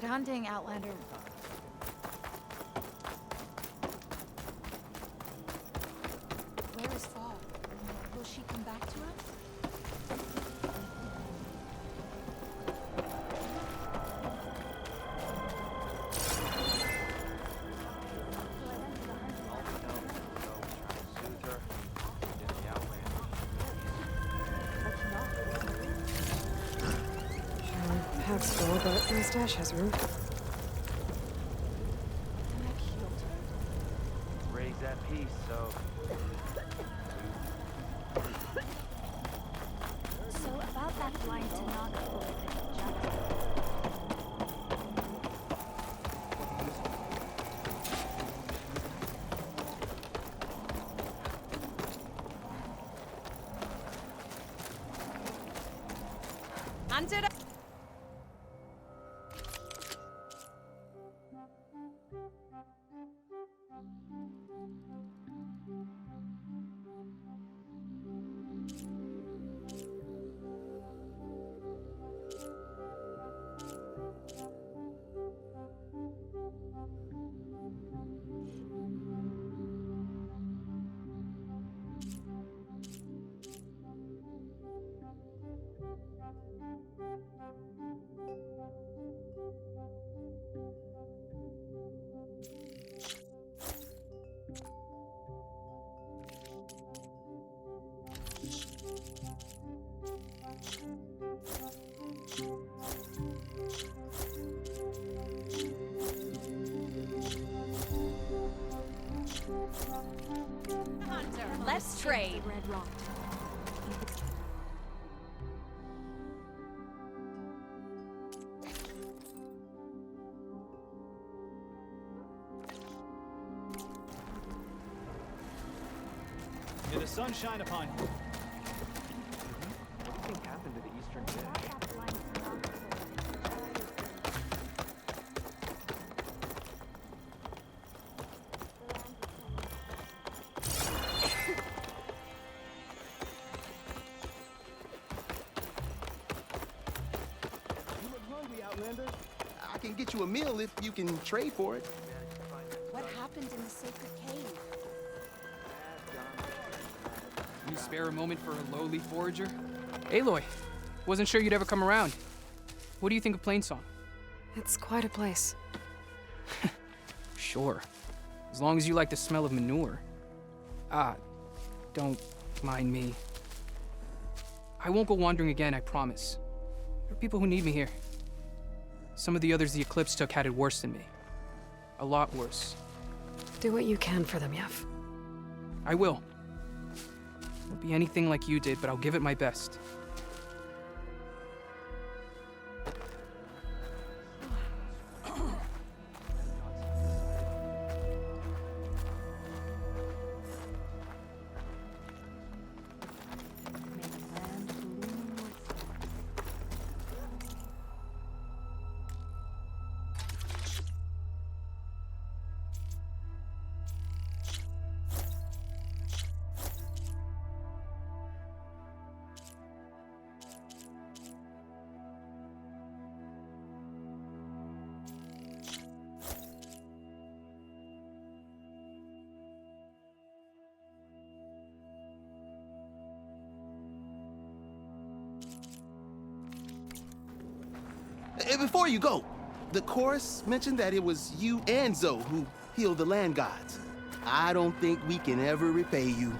Good hunting, Outlander. Where is Fall? Will she come back to us? Pack's full, but my stash has room. Raise that piece, so... So about that blind Tanaka bullet that Jack... Hunted. Let's trade. Red Rock. May the sun shine upon you. Everything happened to the Eastern Dish. Outlander. I can get you a meal if you can trade for it. What happened in the sacred cave? Can you spare a moment for a lowly forager? Aloy, wasn't sure you'd ever come around. What do you think of Plainsong? It's quite a place. Sure, as long as you like the smell of manure. Ah, don't mind me. I won't go wandering again, I promise. There are people who need me here. Some of the others the Eclipse took had it worse than me. A lot worse. Do what you can for them, Yef. I will. Won't be anything like you did, but I'll give it my best. Before you go, the chorus mentioned that it was you and Zoe who healed the land gods. I don't think we can ever repay you.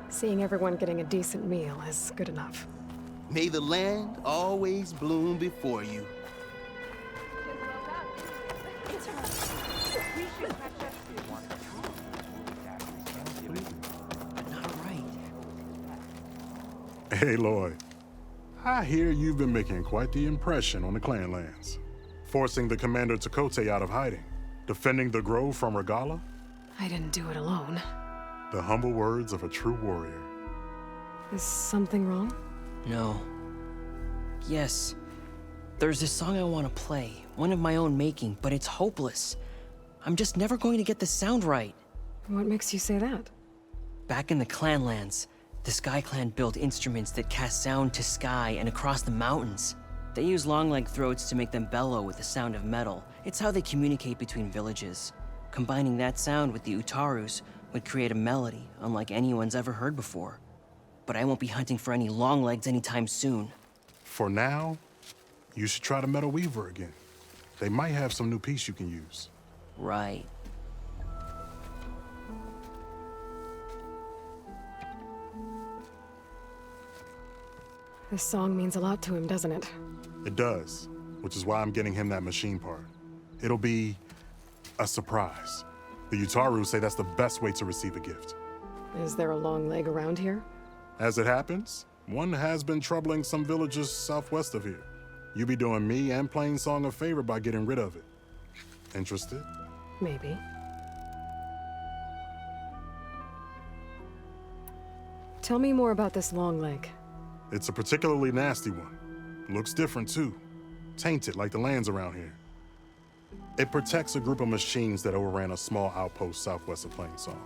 Seeing everyone getting a decent meal is good enough. May the land always bloom before you. Hey, Lloyd. I hear you've been making quite the impression on the clan lands. Forcing the Commander Takote out of hiding. Defending the Grove from Regala. I didn't do it alone. The humble words of a true warrior. Is something wrong? No. Yes. There's this song I want to play, one of my own making, but it's hopeless. I'm just never going to get the sound right. What makes you say that? Back in the Clanlands, the Sky Clan built instruments that cast sound to sky and across the mountains. They use long-leg throats to make them bellow with the sound of metal. It's how they communicate between villages. Combining that sound with the Utarus would create a melody unlike anyone's ever heard before. But I won't be hunting for any longlegs anytime soon. For now, you should try the Metal Weaver again. They might have some new piece you can use. Right. This song means a lot to him, doesn't it? It does, which is why I'm getting him that machine part. It'll be a surprise. The Utaru say that's the best way to receive a gift. Is there a long leg around here? As it happens, one has been troubling some villages southwest of here. You be doing me and Plainsong a favor by getting rid of it. Interested? Maybe. Tell me more about this long leg. It's a particularly nasty one. Looks different too. Tainted like the lands around here. It protects a group of machines that overran a small outpost southwest of Plainsong.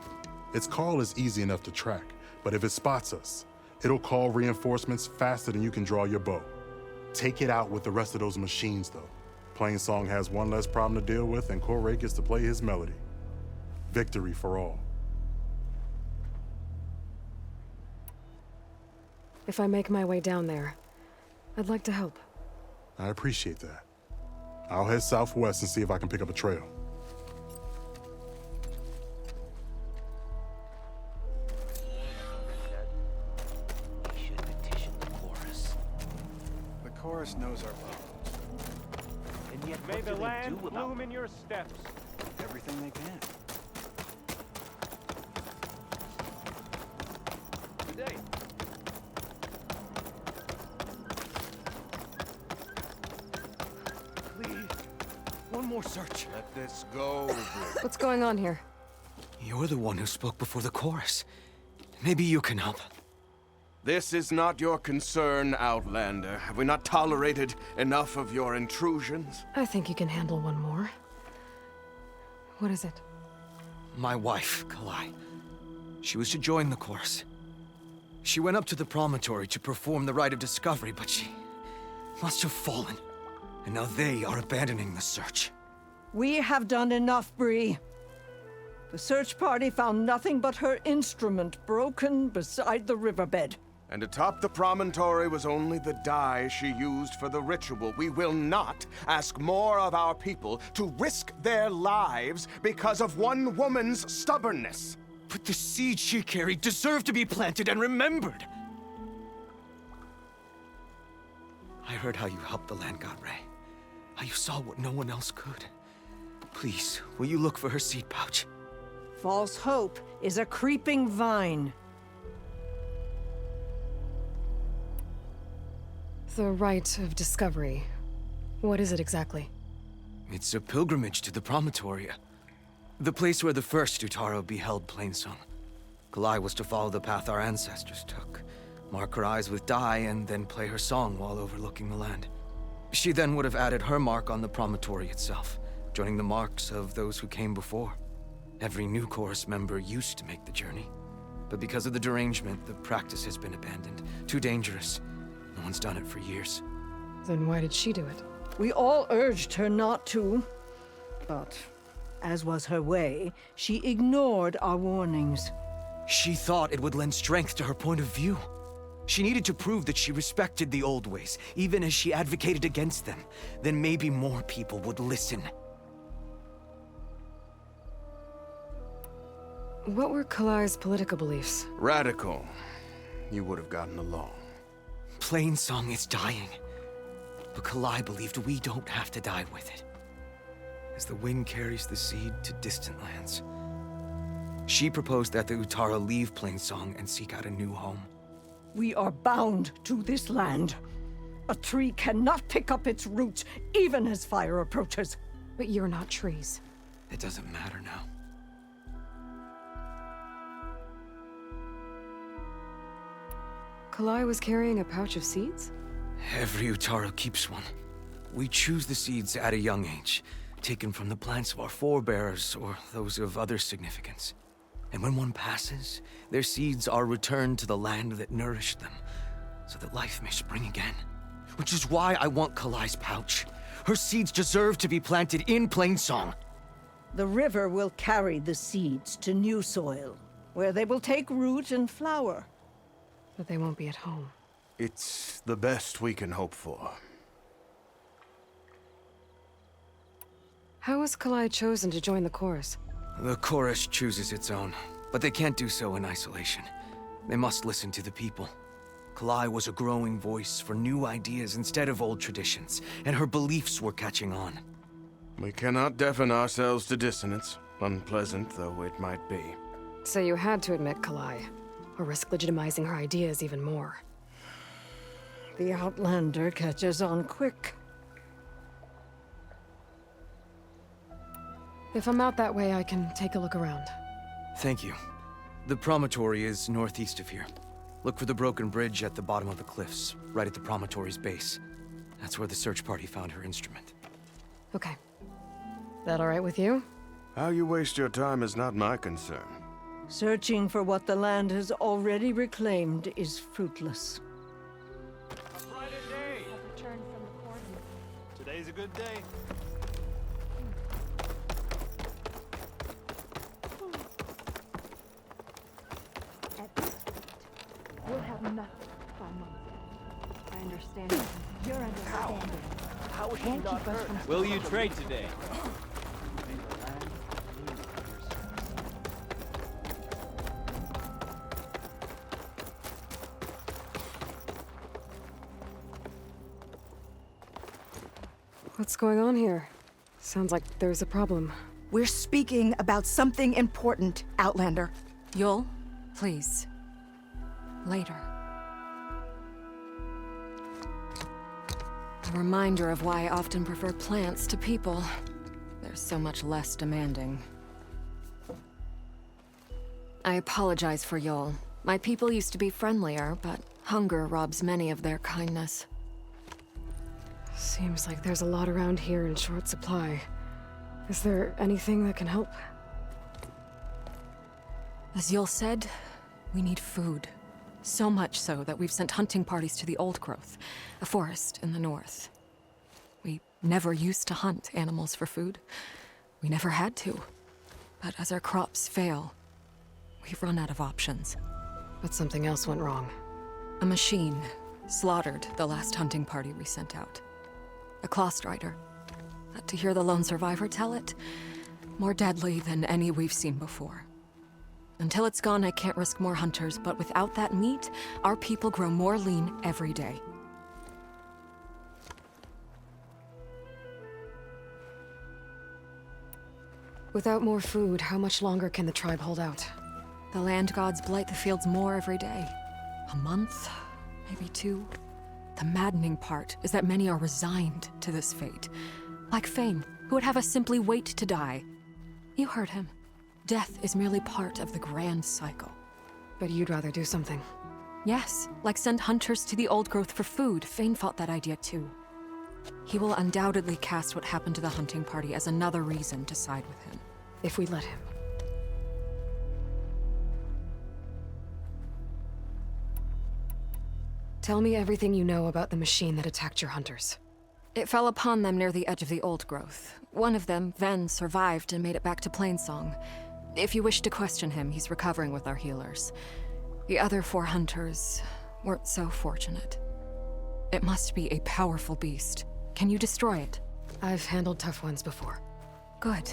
Its call is easy enough to track, but if it spots us, it'll call reinforcements faster than you can draw your bow. Take it out with the rest of those machines, though. Plainsong has one less problem to deal with, and Corey gets to play his melody. Victory for all. If I make my way down there, I'd like to help. I appreciate that. I'll head southwest and see if I can pick up a trail. We should petition the chorus. The chorus knows our problems. And yet, May what the do they land do about bloom in your steps. Everything they can. today? Please, one more search. Let this go. What's going on here? You're the one who spoke before the chorus. Maybe you can help. This is not your concern, Outlander. Have we not tolerated enough of your intrusions? I think you can handle one more. What is it? My wife, Kalai. She was to join the chorus. She went up to the promontory to perform the rite of discovery, but she must have fallen. And now they are abandoning the search. We have done enough, Bree. The search party found nothing but her instrument broken beside the riverbed. And atop the promontory was only the dye she used for the ritual. We will not ask more of our people to risk their lives because of one woman's stubbornness. But the seed she carried deserved to be planted and remembered. I heard how you helped the land god Ray. How you saw what no one else could. Please, will you look for her seed pouch? False hope is a creeping vine. The rite of discovery. What is it exactly? It's a pilgrimage to the promontory. The place where the first Utaro beheld Plainsong. Kalai was to follow the path our ancestors took. Mark her eyes with dye and then play her song while overlooking the land. She then would have added her mark on the promontory itself, joining the marks of those who came before. Every new chorus member used to make the journey. But because of the derangement, the practice has been abandoned. Too dangerous. No one's done it for years. Then why did she do it? We all urged her not to, but as was her way, she ignored our warnings. She thought it would lend strength to her point of view. She needed to prove that she respected the old ways, even as she advocated against them. Then maybe more people would listen. What were Kalai's political beliefs? Radical. You would have gotten along. Plainsong is dying. But Kalai believed we don't have to die with it. As the wind carries the seed to distant lands. She proposed that the Utara leave Plainsong and seek out a new home. We are bound to this land. A tree cannot pick up its roots, even as fire approaches. But you're not trees. It doesn't matter now. Kalai was carrying a pouch of seeds? Every Utaro keeps one. We choose the seeds at a young age, taken from the plants of our forebears or those of other significance. And when one passes, their seeds are returned to the land that nourished them, so that life may spring again. which is why I want Kalai's pouch. Her seeds deserve to be planted in Plainsong. The river will carry the seeds to new soil, where they will take root and flower. But they won't be at home. It's the best we can hope for. How was Kalai chosen to join the chorus? The chorus chooses its own, but they can't do so in isolation. They must listen to the people. Kalai was a growing voice for new ideas instead of old traditions, and her beliefs were catching on. We cannot deafen ourselves to dissonance, unpleasant though it might be. So you had to admit Kalai, or risk legitimizing her ideas even more. The Outlander catches on quick. If I'm out that way, I can take a look around. Thank you. The promontory is northeast of here. Look for the broken bridge at the bottom of the cliffs, right at the promontory's base. That's where the search party found her instrument. Okay. That all right with you? How you waste your time is not my concern. Searching for what the land has already reclaimed is fruitless. Return from the cordon. Today's a good day. We'll have nothing by months. I understand. You're understanding. How was she Can't not keep us hurt? from Will you trade today? What's going on here? Sounds like there's a problem. We're speaking about something important, Outlander. Yul, please. Later. A reminder of why I often prefer plants to people. They're so much less demanding. I apologize for Yul. My people used to be friendlier, but hunger robs many of their kindness. Seems like there's a lot around here in short supply. Is there anything that can help? As Yul said, we need food. So much so that we've sent hunting parties to the Old Growth, a forest in the north. We never used to hunt animals for food. We never had to. But as our crops fail, we've run out of options. But something else went wrong. A machine slaughtered the last hunting party we sent out. A Clawstrider. To hear the lone survivor tell it, more deadly than any we've seen before. Until it's gone, I can't risk more hunters, but without that meat, our people grow more lean every day. Without more food, how much longer can the tribe hold out? The land gods blight the fields more every day. A month, maybe 2. The maddening part is that many are resigned to this fate. Like Fane, who would have us simply wait to die. You heard him. Death is merely part of the grand cycle. But you'd rather do something. Yes, like send hunters to the Old Growth for food. Fane fought that idea too. He will undoubtedly cast what happened to the hunting party as another reason to side with him. If we let him. Tell me everything you know about the machine that attacked your hunters. It fell upon them near the edge of the Old Growth. One of them, Ven, survived and made it back to Plainsong. If you wish to question him, he's recovering with our healers. The other 4 hunters weren't so fortunate. It must be a powerful beast. Can you destroy it? I've handled tough ones before. Good.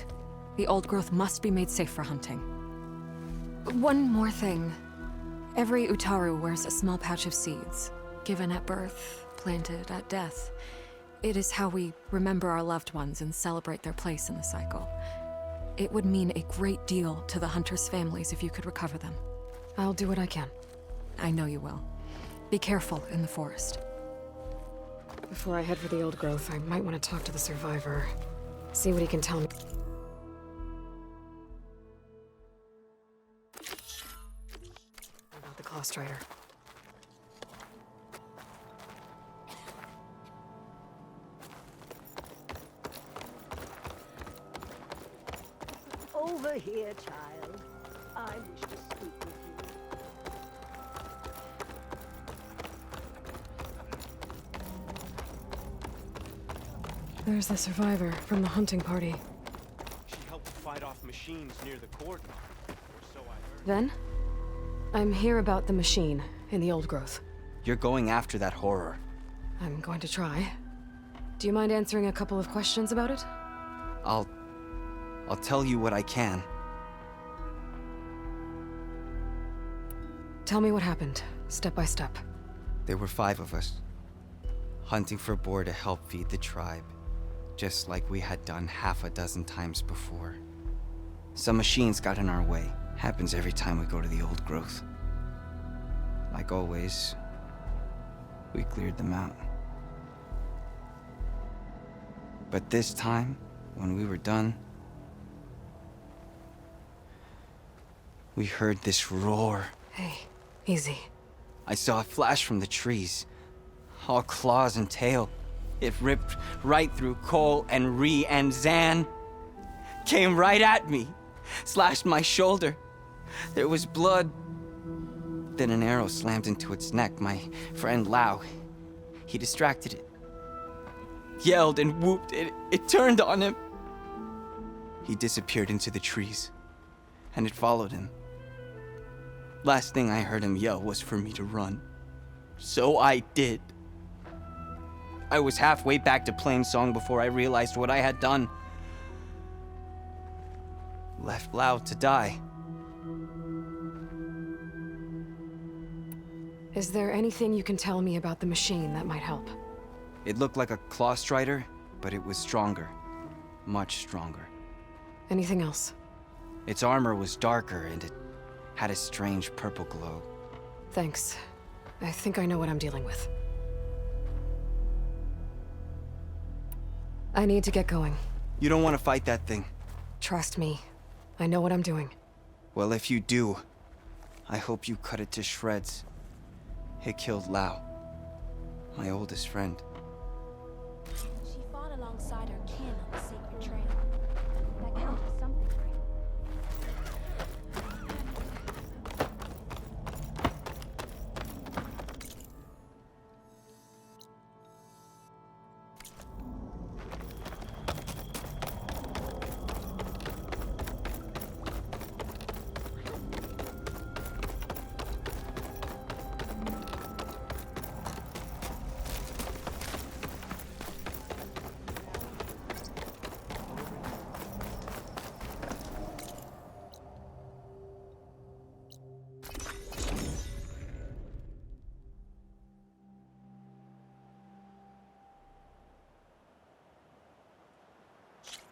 The Old Growth must be made safe for hunting. One more thing. Every Utaru wears a small pouch of seeds, given at birth, planted at death. It is how we remember our loved ones and celebrate their place in the cycle. It would mean a great deal to the hunters' families if you could recover them. I'll do what I can. I know you will. Be careful in the forest. Before I head for the Old Growth, I might want to talk to the survivor. See what he can tell me. About the Clawstrider. Over here, child. I wish to speak with you. There's the survivor from the hunting party. She helped fight off machines near the cordon. Or so I heard. Then? I'm here about the machine in the old growth. You're going after that horror. I'm going to try. Do you mind answering a couple of questions about it? I'll tell you what I can. Tell me what happened, step by step. There were 5 of us, hunting for boar to help feed the tribe, just like we had done half a dozen times before. Some machines got in our way. Happens every time we go to the old growth. Like always, we cleared them out. But this time, when we were done, we heard this roar. Hey, easy. I saw a flash from the trees, all claws and tail. It ripped right through Cole and Ree, and Zan came right at me, slashed my shoulder. There was blood. Then an arrow slammed into its neck. My friend Lau, he distracted it. Yelled and whooped. It turned on him. He disappeared into the trees, and it followed him. Last thing I heard him yell was for me to run. So I did. I was halfway back to Plainsong before I realized what I had done. Left Lau to die. Is there anything you can tell me about the machine that might help? It looked like a claw strider, but it was stronger. Much stronger. Anything else? Its armor was darker, and it had a strange purple glow. Thanks. I think I know what I'm dealing with. I need to get going. You don't want to fight that thing. Trust me. I know what I'm doing. Well, if you do, I hope you cut it to shreds. It killed Lau, my oldest friend. She fought alongside her kin on the sacred trail. That counts as something, right?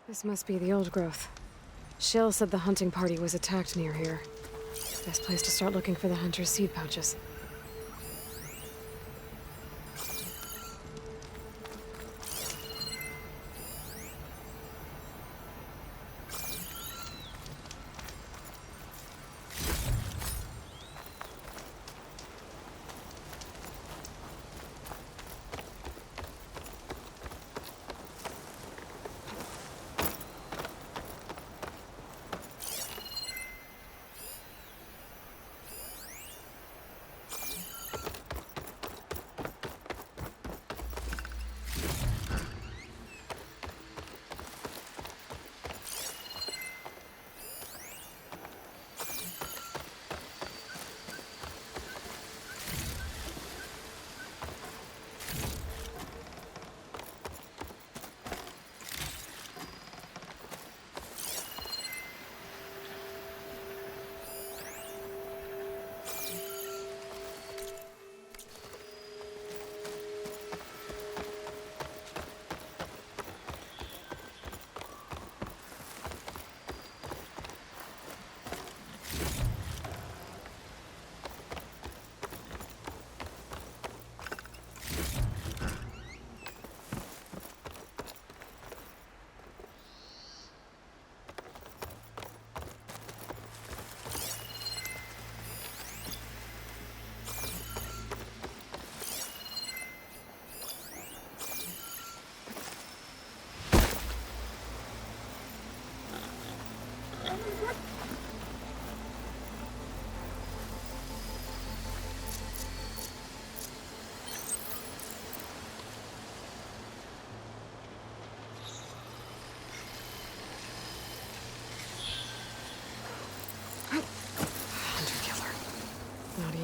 This must be the old growth. Shell said the hunting party was attacked near here. Best place to start looking for the hunter's seed pouches.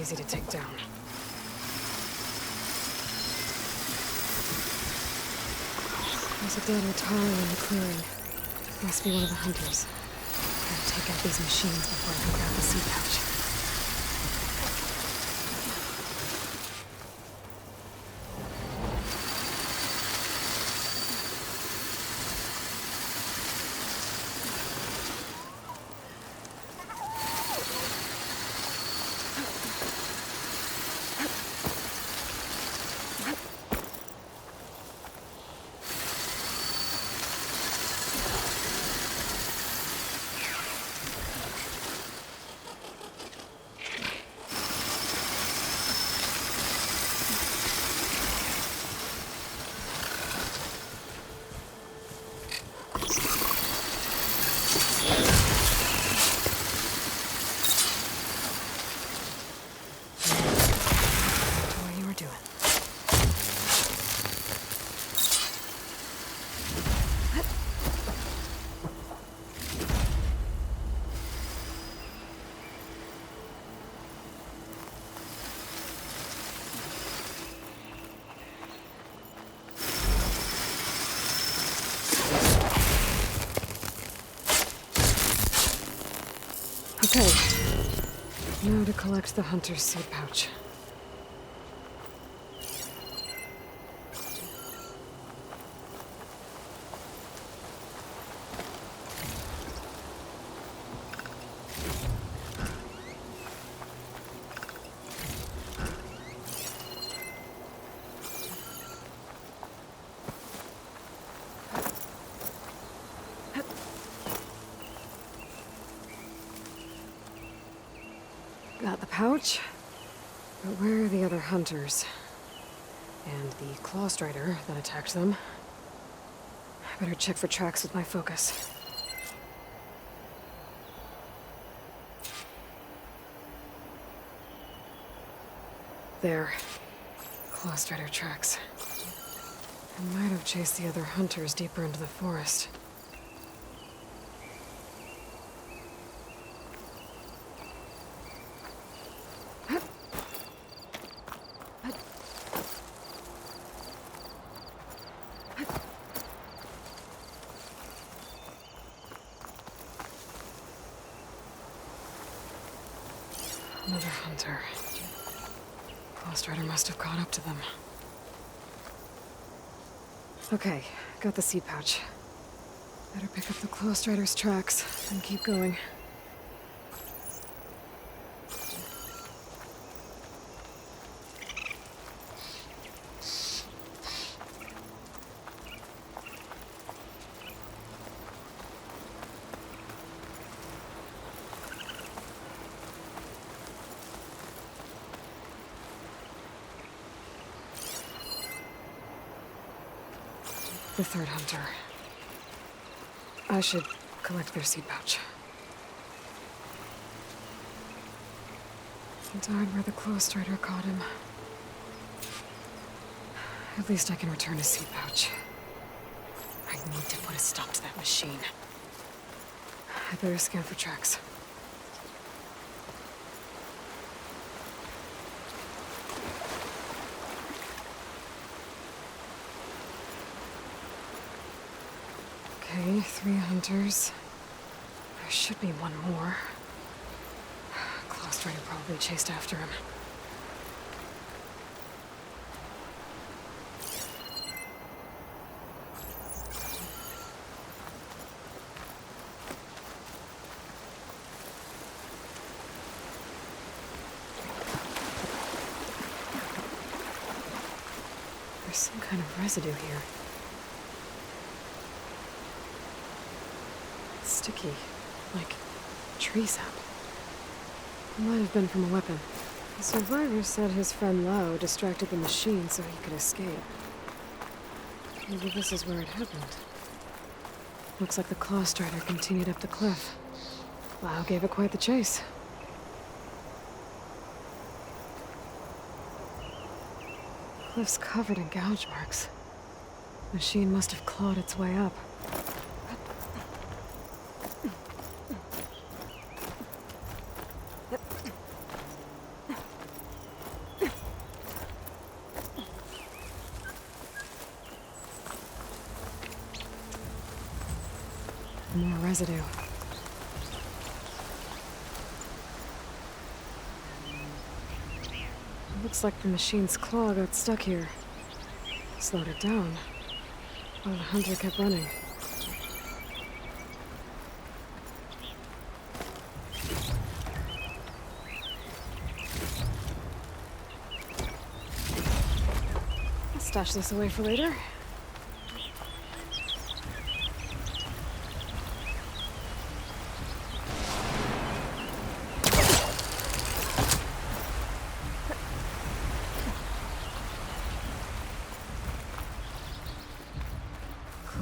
easy to take down. There's a dead Utaru in the clearing. Must be one of the hunters. Gotta take out these machines before I can grab the seed pouch. Okay. Now to collect the hunter's seed pouch. Got the pouch, but where are the other hunters? And the claw strider that attacked them? I better check for tracks with my focus. There. Claw strider tracks. I might have chased the other hunters deeper into the forest. Another hunter. Claw strider must have caught up to them. Okay, got the seed pouch. Better pick up the claw strider's tracks and keep going. The third hunter. I should collect their seed pouch. He died where the claw strider caught him. At least I can return his seed pouch. I need to put a stop to that machine. I better scan for tracks. Okay, 3 hunters. There should be one more. Claw strider probably chased after him. There's some kind of residue here. Sticky, like tree sap. It might have been from a weapon. The survivor said his friend Lao distracted the machine so he could escape. Maybe this is where it happened. Looks like the claw strider continued up the cliff. Lao gave it quite the chase. Cliff's covered in gouge marks. Machine must have clawed its way up. residue. Looks like the machine's claw got stuck here. Slowed it down. While the hunter kept running. I'll stash this away for later.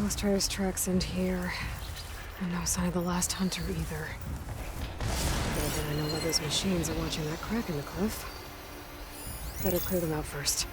Ghost Rider's tracks end here. And no sign of the last hunter either. Better than I know where those machines are watching that crack in the cliff. Better clear them out first.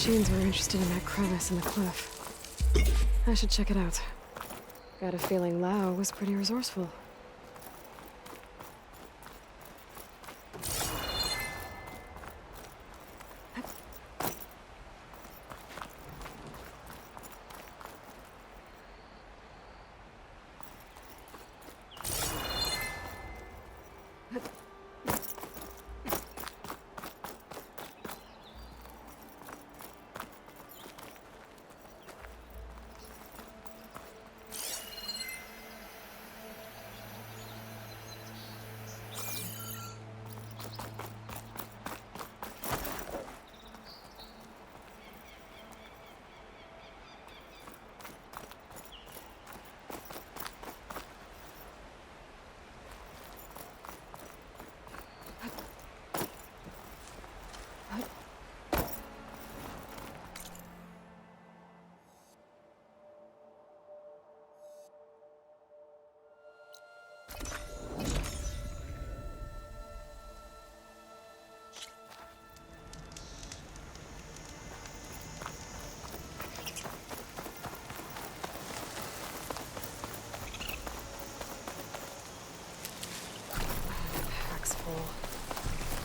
machines were interested in that crevice in the cliff. I should check it out. Got a feeling Lao was pretty resourceful.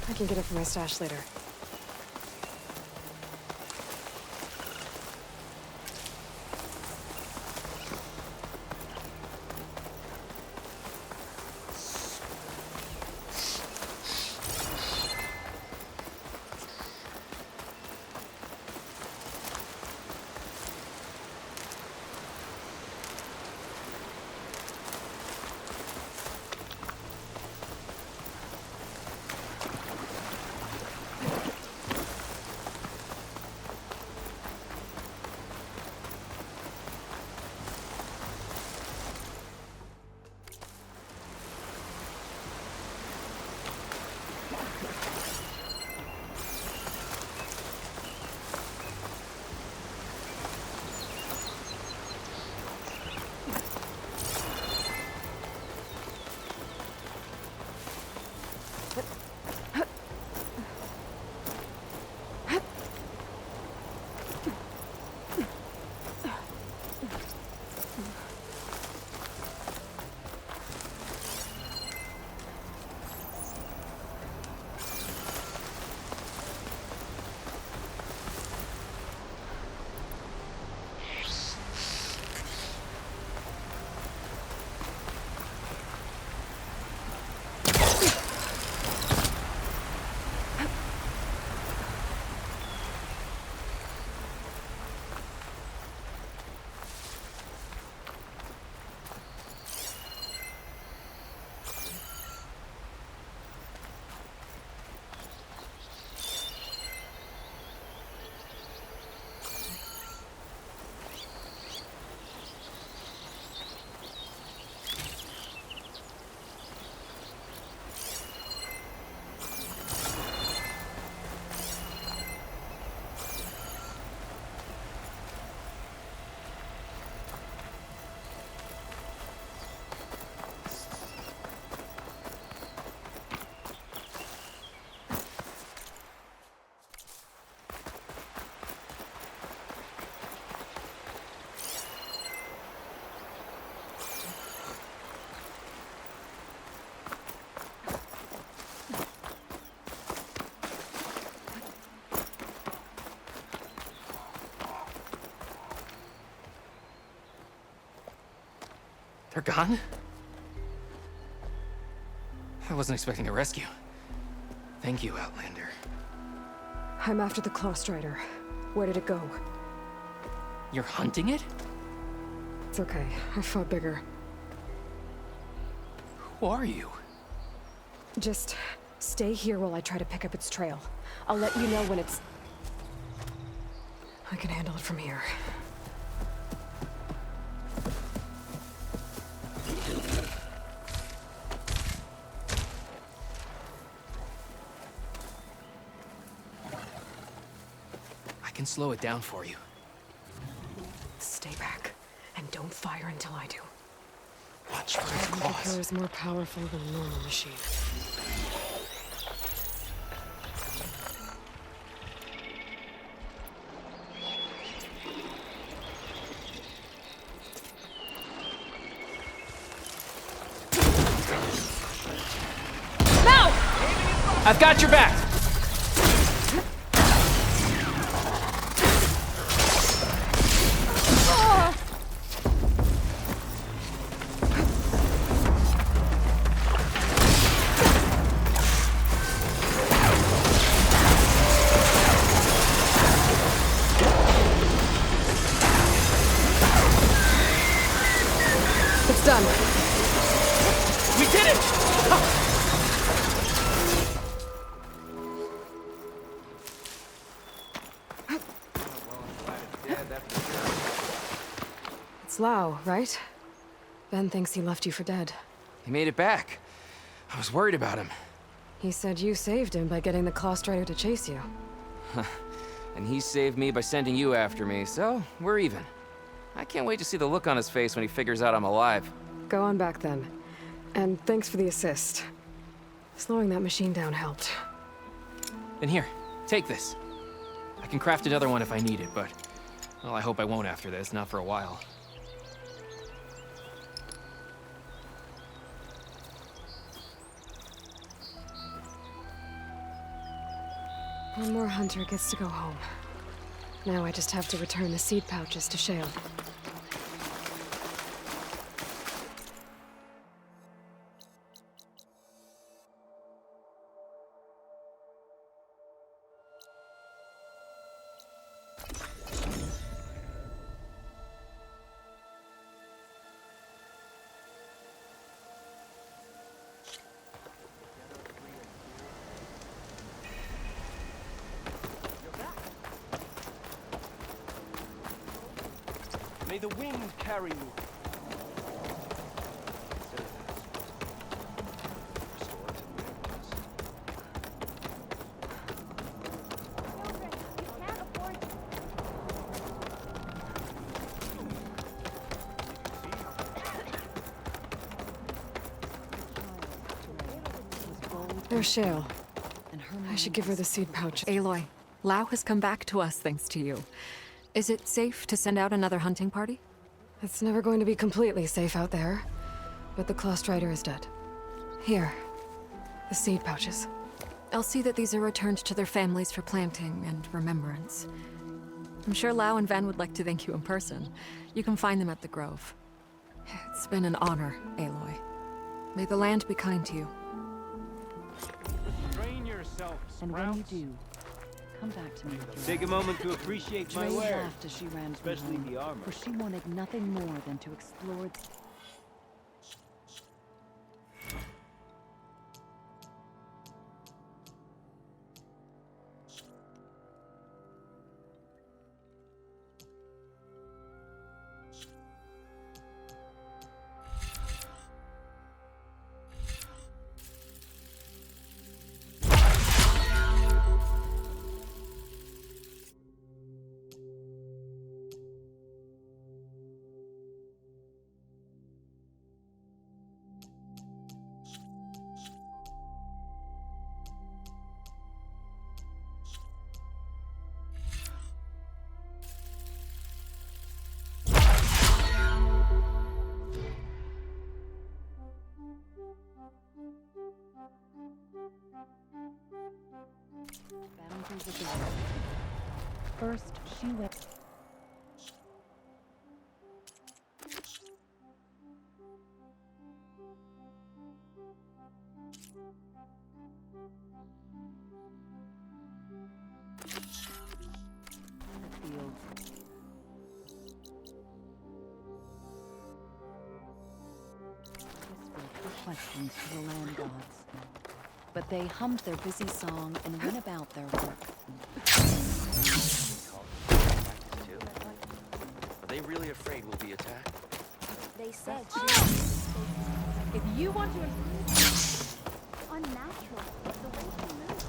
I can get it from my stash later. They're gone? I wasn't expecting a rescue. Thank you, Outlander. I'm after the Claw Strider. Where did it go? You're hunting it? It's okay. I fought bigger. Who are you? Just stay here while I try to pick up its trail. I'll let you know when it's... I can handle it from here. I can slow it down for you. Stay back, and don't fire until I do. Watch for its The claws. killer is more powerful than a normal machine. I've got your back! It's done. We did it! It's Lau, right? Ben thinks he left you for dead. He made it back. I was worried about him. He said you saved him by getting the Claw Strider to chase you. And he saved me by sending you after me, so we're even. I can't wait to see the look on his face when he figures out I'm alive. Go on back then. And thanks for the assist. Slowing that machine down helped. Then here, take this. I can craft another one if I need it, but... well, I hope I won't after this, not for a while. One more hunter gets to go home. Now I just have to return the seed pouches to Shale. May the wind carry you. There's Shale. I should give her the seed pouch. Aloy, Lau has come back to us thanks to you. Is it safe to send out another hunting party? It's never going to be completely safe out there, but the Claw Strider is dead. Here, the seed pouches. I'll see that these are returned to their families for planting and remembrance. I'm sure Lau and Van would like to thank you in person. You can find them at the Grove. It's been an honor, Aloy. May the land be kind to you. Train yourself, and when you do, come back to me. Take a moment to appreciate my Dre wares, laughed as she ran from especially home, the armor. for she wanted nothing more than to explore. Boundaries again. First, she went. Questions to the land gods. But they hummed their busy song and went about their work. Are they really afraid we'll be attacked? They said If you want to improve, unnatural. The way she moves.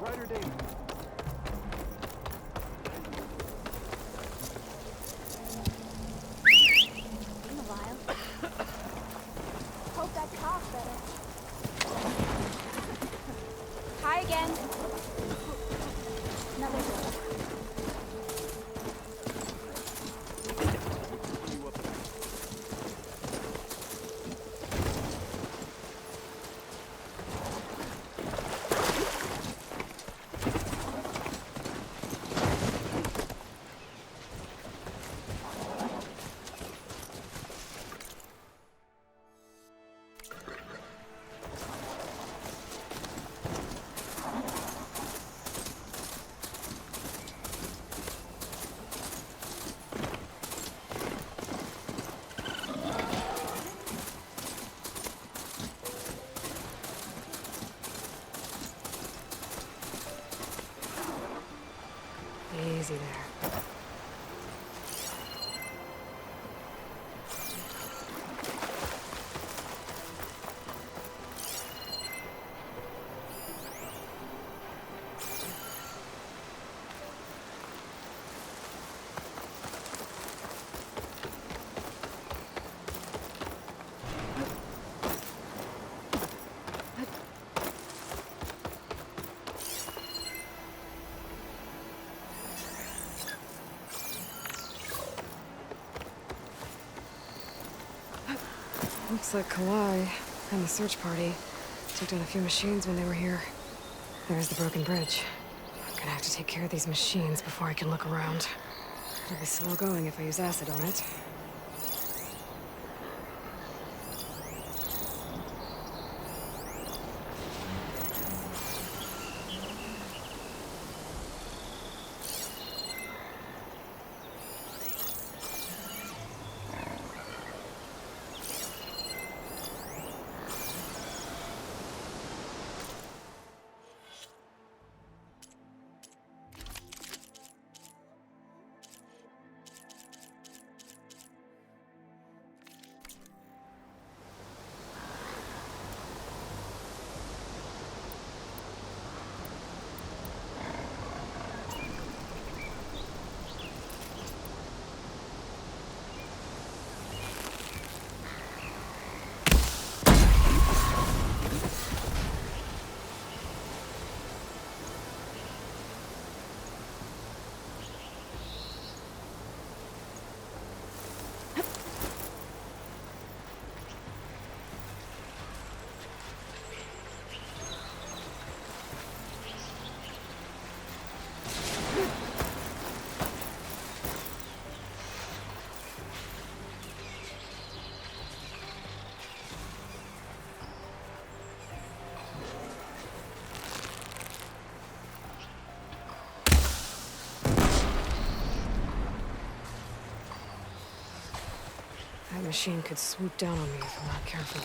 Brighter day. Been a while. Hope that cough better. Hi again. Another day. Looks like Kalai and the search party took down a few machines when they were here. There's the broken bridge. I'm gonna have to take care of these machines before I can look around. It'll be slow going if I use acid on it. That machine could swoop down on me if I'm not careful.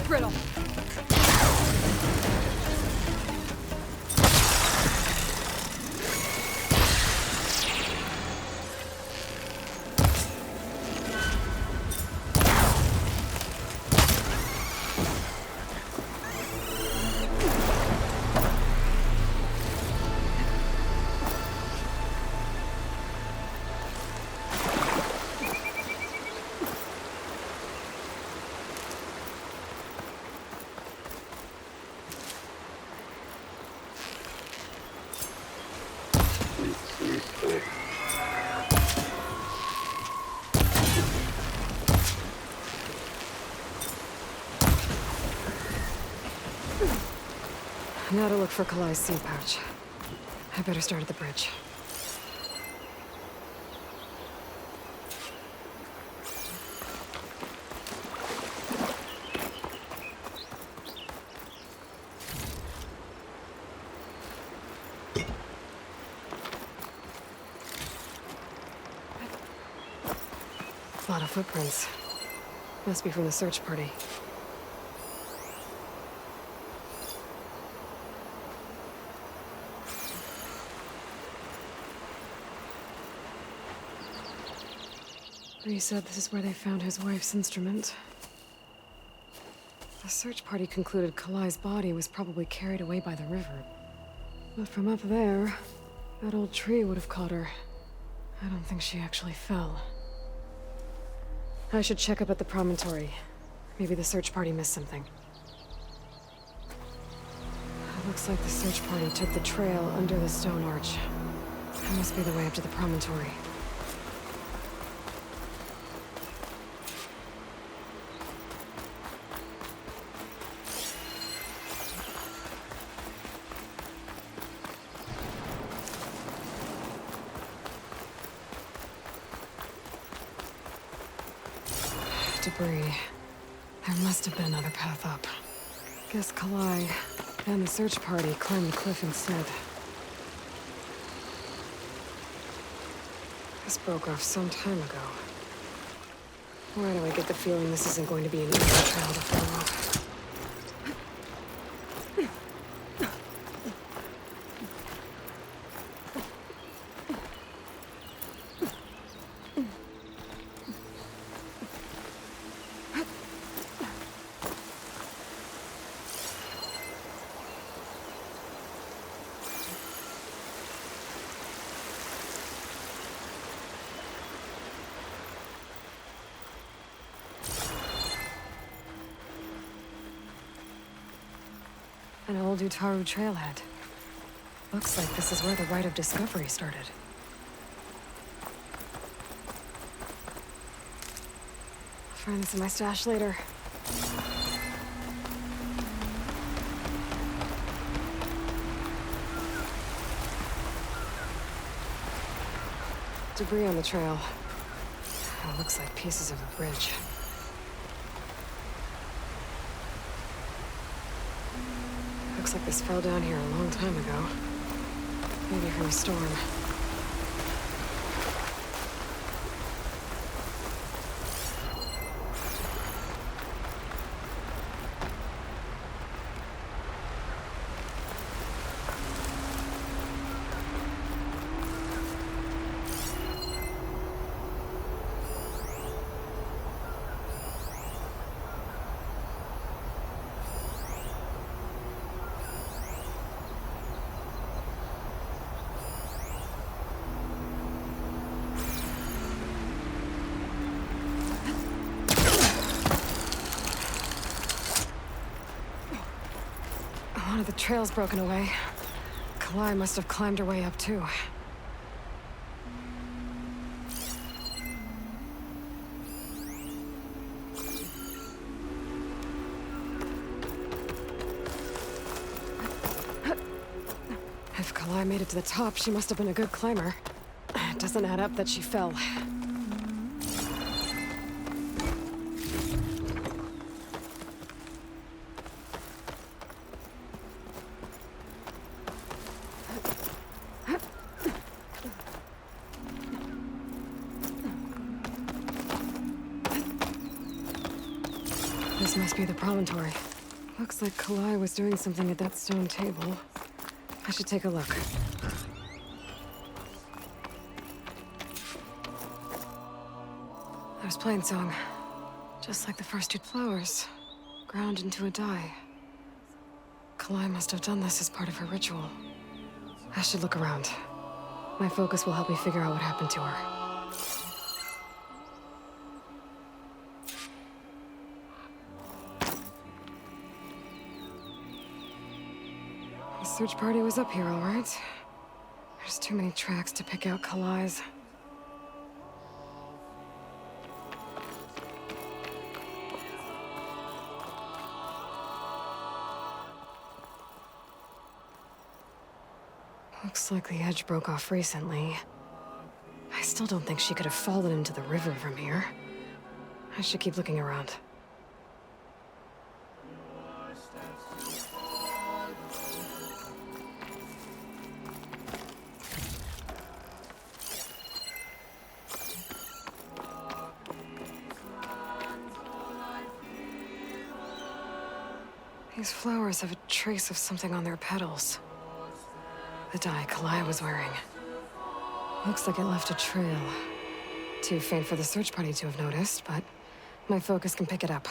Brittle. Now to look for Kalai's seed pouch. I better start at the bridge. A lot of footprints. Must be from the search party. He said this is where they found his wife's instrument. The search party concluded Kalai's body was probably carried away by the river. But from up there, that old tree would have caught her. I don't think she actually fell. I should check up at the promontory. Maybe the search party missed something. It looks like the search party took the trail under the stone arch. That must be the way up to the promontory. Debris. There must have been another path up. Guess Kalai And the search party climbed the cliff instead. This broke off some time ago. Why do I get the feeling this isn't going to be an easy trail to follow? An old Utaru trailhead. Looks like this is where the Rite of Discovery started. I'll find this in my stash later. Debris on the trail. It looks like pieces of a bridge. Looks like this fell down here a long time ago. Maybe from a storm. One of the trail's broken away. Kalai must have climbed her way up, too. If Kalai made it to the top, she must have been a good climber. It doesn't add up that she fell. This must be the promontory. Looks like Kalai was doing something at that stone table. I should take a look. There's Plainsong. Just like the first two flowers. Ground into a dye. Kalai must have done this as part of her ritual. I should look around. My focus will help me figure out what happened to her. The search party was up here, all right. There's too many tracks to pick out Kalai's. Looks like the edge broke off recently. I still don't think she could have fallen into the river from here. I should keep looking around. These flowers have a trace of something on their petals. The dye Kalai was wearing. Looks like it left a trail. Too faint for the search party to have noticed, but my focus can pick it up.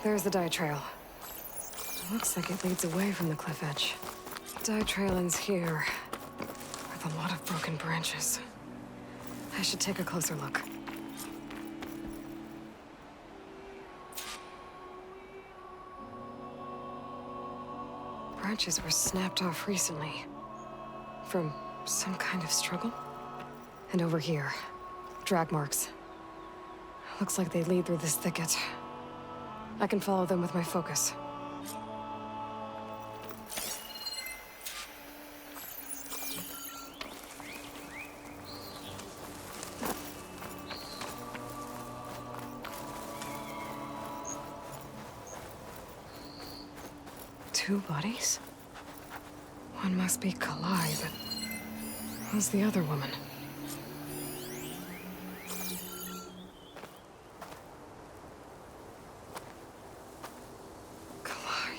There's the dye trail. Looks like it leads away from the cliff edge. Dye trail ends here, with a lot of broken branches. I should take a closer look. Branches were snapped off recently. From some kind of struggle? And over here, drag marks. Looks like they lead through this thicket. I can follow them with my focus. 2 bodies? One must be Kalai, but who's the other woman? Kalai.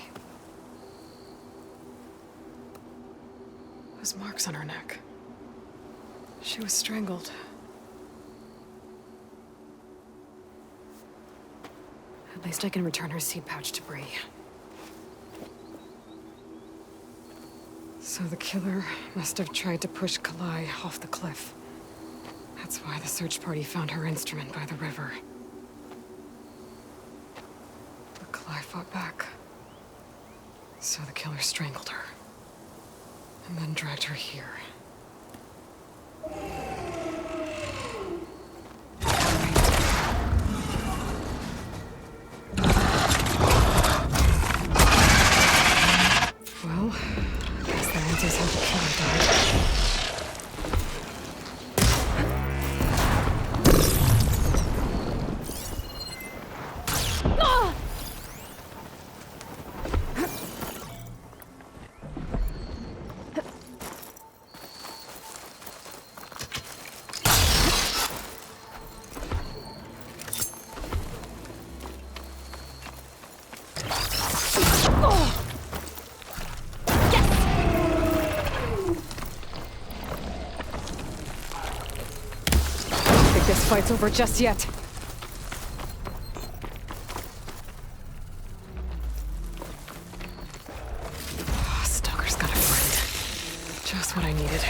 Those marks on her neck. She was strangled. At least I can return her seed pouch to Bree. So the killer must have tried to push Kalai off the cliff. That's why the search party found her instrument by the river. But Kalai fought back. So the killer strangled her. And then dragged her here. Well, guess that answers how the killer died. This fight's over just yet. Stalker's got a friend. Just what I needed.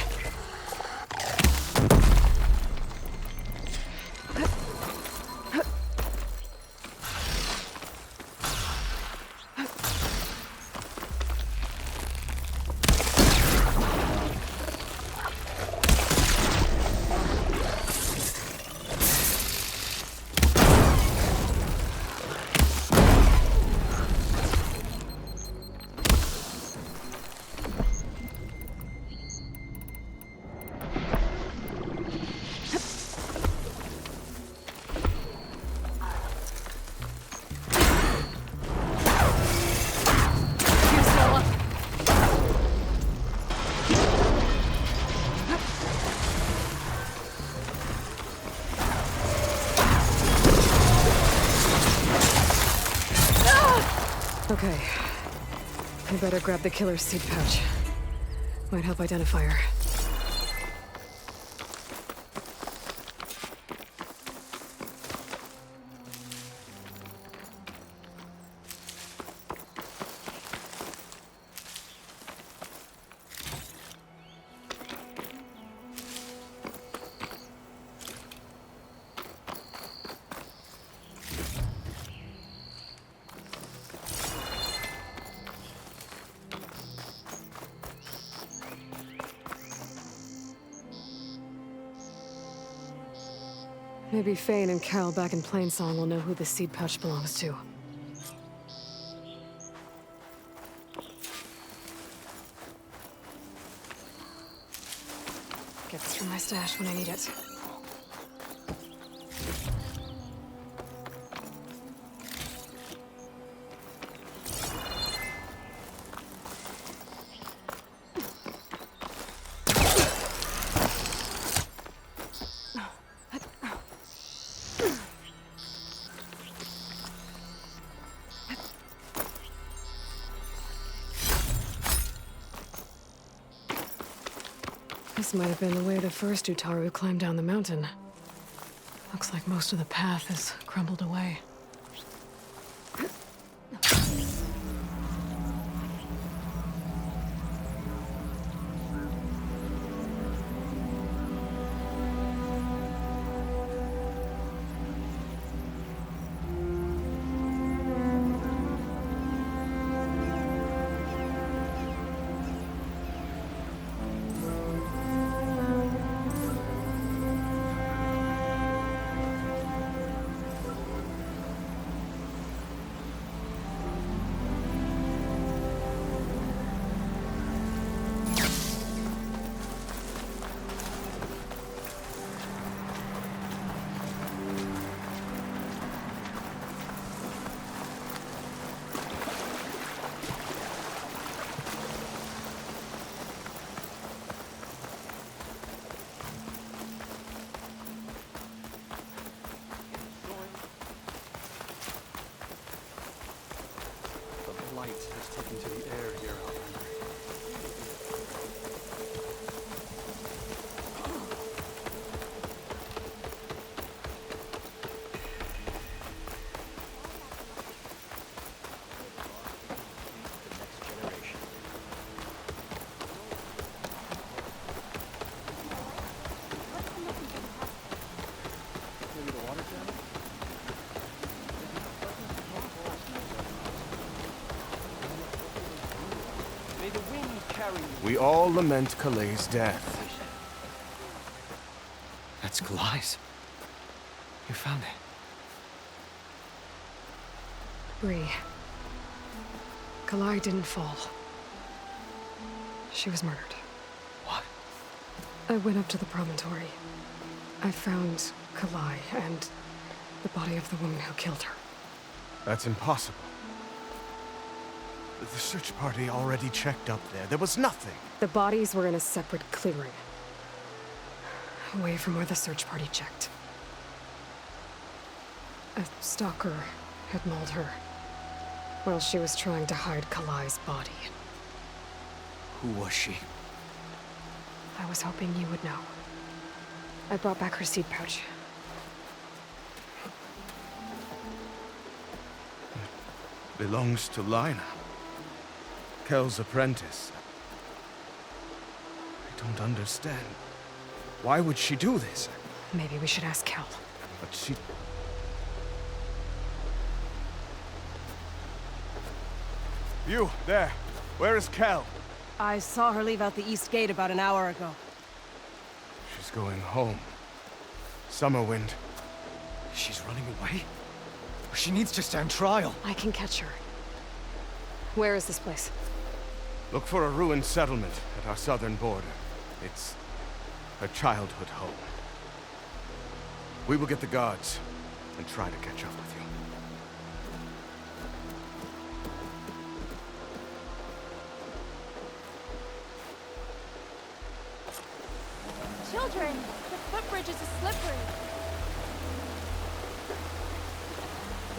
Okay. I better grab the killer's seed pouch. Might help identify her. Maybe Fane and Cal back in Plainsong will know who the seed pouch belongs to. Get this from my stash when I need it. This might have been the way the first Utaru climbed down the mountain. Looks like most of the path has crumbled away. took into the air here, Outlander. Maybe the water channel? May the wind carry you. We all lament Kalei's death. That's Kalai's. You found it. Bree. Kalai didn't fall. She was murdered. What? I went up to the promontory. I found Kalai and the body of the woman who killed her. That's impossible. The search party already checked up there. There was nothing. The bodies were in a separate clearing. Away from where the search party checked. A stalker had mauled her while she was trying to hide Kalai's body. Who was she? I was hoping you would know. I brought back her seed pouch. Belongs to Lina. Kel's apprentice. I don't understand. Why would she do this? Maybe we should ask Kel. But she... You, there. Where is Kel? I saw her leave out the east gate about an hour ago. She's going home. Summerwind. She's running away? She needs to stand trial. I can catch her. Where is this place? Look for a ruined settlement at our southern border. It's her childhood home. We will get the guards and try to catch up with you. Children, the footbridges are slippery.